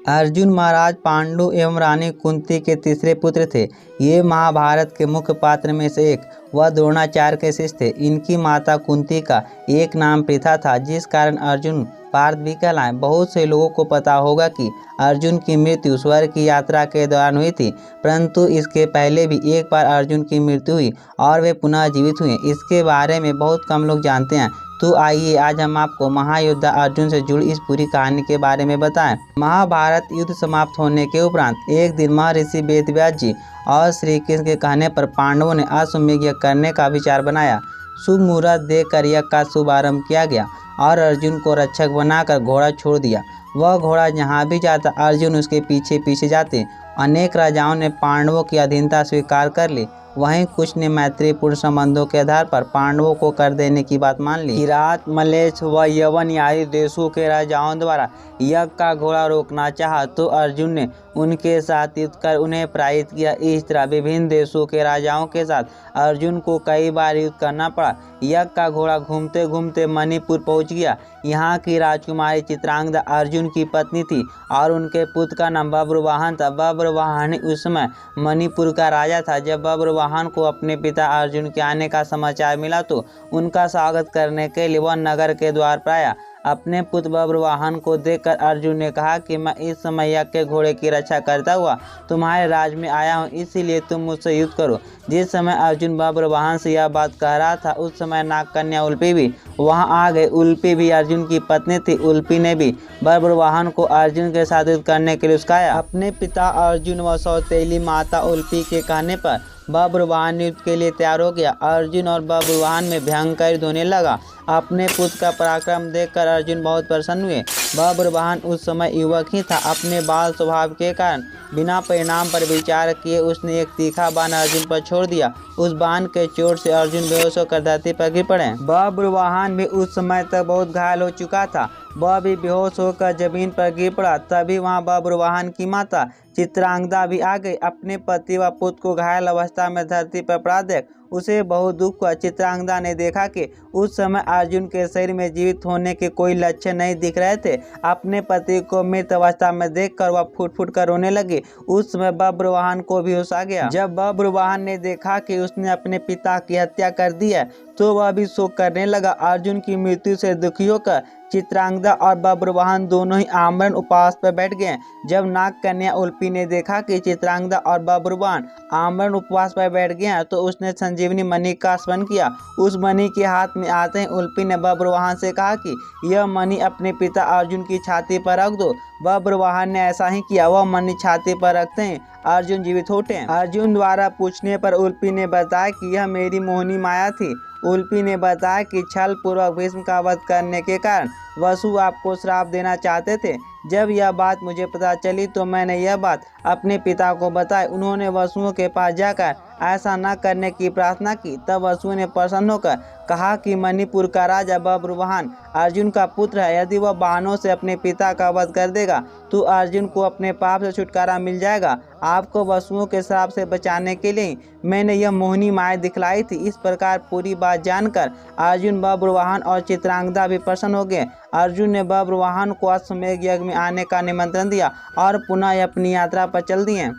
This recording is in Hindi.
अर्जुन महाराज पांडु एवं रानी कुंती के तीसरे पुत्र थे। ये महाभारत के मुख्य पात्र में से एक वह द्रोणाचार्य के शिष्य थे। इनकी माता कुंती का एक नाम पृथा था, जिस कारण अर्जुन पार्थ भी कहलाए। बहुत से लोगों को पता होगा कि अर्जुन की मृत्यु स्वर्ग की यात्रा के दौरान हुई थी, परंतु इसके पहले भी एक बार अर्जुन की मृत्यु हुई और वे पुनः जीवित हुए। इसके बारे में बहुत कम लोग जानते हैं। तो आइए आज हम आपको महायोद्धा अर्जुन से जुड़ी इस पूरी कहानी के बारे में बताएं। महाभारत युद्ध समाप्त होने के उपरांत एक दिन महर्षि वेदव्यास जी और श्री कृष्ण के कहने पर पांडवों ने अश्वमेध यज्ञ करने का विचार बनाया। शुभ मुहूर्त देखकर यज्ञ का शुभारंभ किया गया और अर्जुन को रक्षक बनाकर घोड़ा छोड़ दिया। वह घोड़ा जहाँ भी जाता अर्जुन उसके पीछे पीछे जाते। अनेक राजाओं ने पांडवों की अधीनता स्वीकार कर ली, वहीं कुछ ने मैत्रीपूर्ण संबंधों के आधार पर पांडवों को कर देने की बात मान ली। किरात, मलेच्छ व यवन आदि देशों के राजाओं द्वारा यज्ञ का घोड़ा रोकना चाहा तो अर्जुन ने उनके साथ युद्ध कर उन्हें पराजित किया। इस तरह विभिन्न देशों के राजाओं के साथ अर्जुन को कई बार युद्ध करना पड़ा। यज्ञ का घोड़ा घूमते घूमते मणिपुर पहुंच गया। यहाँ की राजकुमारी चित्रांगदा अर्जुन की पत्नी थी और उनके पुत्र का नाम बब्रुवाहन था। बब्रुवाहन उस समय मणिपुर का राजा था। जब बब्रुवाहन को अपने पिता अर्जुन के आने का समाचार मिला तो उनका स्वागत करने के लिए वह नगर के द्वार पर आया। अपने पुत्र बब्रुवाहन को देखकर अर्जुन ने कहा कि मैं इस समय यज्ञ के घोड़े की रक्षा करता हुआ तुम्हारे राज में आया हूँ, इसीलिए तुम मुझसे युद्ध करो। जिस समय अर्जुन बब्रुवाहन से यह बात कह रहा था उस समय नागकन्या उल्पी भी वहां आ गई। उल्पी भी अर्जुन की पत्नी थी। उल्पी ने भी बब्रुवाहन को अर्जुन के साथ युद्ध करने के लिए उकसाया। अपने पिता अर्जुन व सौतेली माता उल्पी के कहने पर बब्रुवाहन युद्ध के लिए तैयार हो गया। अर्जुन और बब्रुवाहन में भयंकर युद्ध होने लगा। अपने पुत्र का पराक्रम देखकर अर्जुन बहुत प्रसन्न हुए। बब्रुवाहन उस समय युवक ही था। अपने बाल स्वभाव के कारण बिना परिणाम पर विचार किए उसने एक तीखा बाण अर्जुन पर छोड़ दिया। उस बाण के चोट से अर्जुन बेहोश होकर धरती पर गिर पड़े। बब्रुवाहन भी उस समय तक बहुत घायल हो चुका था। वह भी बेहोश होकर जमीन पर गिर पड़ा। तभी वहां बब्रुवाहन की माता चित्रांगदा भी आ गई। अपने पति व पुत्र को घायल अवस्था में धरती पर पड़ा देख उसे बहुत दुख हुआ। चित्रांगदा ने देखा कि उस समय अर्जुन के शरीर में जीवित होने के कोई लक्षण नहीं दिख रहे थे। अपने पति को मृत अवस्था में देखकर वह फूट फूट कर रोने लगी। उस समय बब्रुवाहन को भी होश आ गया। जब बब्रुवाहन ने देखा कि उसने अपने पिता की हत्या कर दी है तो वह भी शोक करने लगा। अर्जुन की मृत्यु से दुखी होकर चित्रांगदा और बब्रुवाहन दोनों ही आमरण उपवास पर बैठ गए। जब नागकन्या उल्पी ने देखा कि चित्रांगदा और बब्रुवाहन आमरण उपवास पर बैठ गए हैं तो उसने संजीवनी मणि का स्मरण किया। उस मणि के हाथ में आते ही उल्पी ने बब्रुवाहन से कहा कि यह मणि अपने पिता अर्जुन की छाती पर रख दो। बब्रुवाहन ने ऐसा ही किया। वह मणि छाती पर रखते ही अर्जुन जीवित उठे। अर्जुन द्वारा पूछने पर उल्पी ने बताया कि यह मेरी मोहिनी माया थी। उल्पी ने बताया कि छल पूर्वक भीष्म का वध करने के कारण वसु आपको श्राप देना चाहते थे। जब यह बात मुझे पता चली तो मैंने यह बात अपने पिता को बताई। उन्होंने वसुओं के पास जाकर ऐसा न करने की प्रार्थना की। तब वसुओं ने प्रसन्न होकर कहा कि मणिपुर का राजा बब्रुवाहन अर्जुन का पुत्र है। यदि वह बाणों से अपने पिता का वध कर देगा तो अर्जुन को अपने पाप से छुटकारा मिल जाएगा। आपको वसुओं के श्राप से बचाने के लिए मैंने यह मोहिनी माया दिखलाई थी। इस प्रकार पूरी बात जानकर अर्जुन, बब्रुवाहन और चित्रांगदा भी प्रसन्न हो गए। अर्जुन ने बब्रुवाहन को अश्वमेध यज्ञ में आने का निमंत्रण दिया और पुनः अपनी यात्रा पर चल दिए।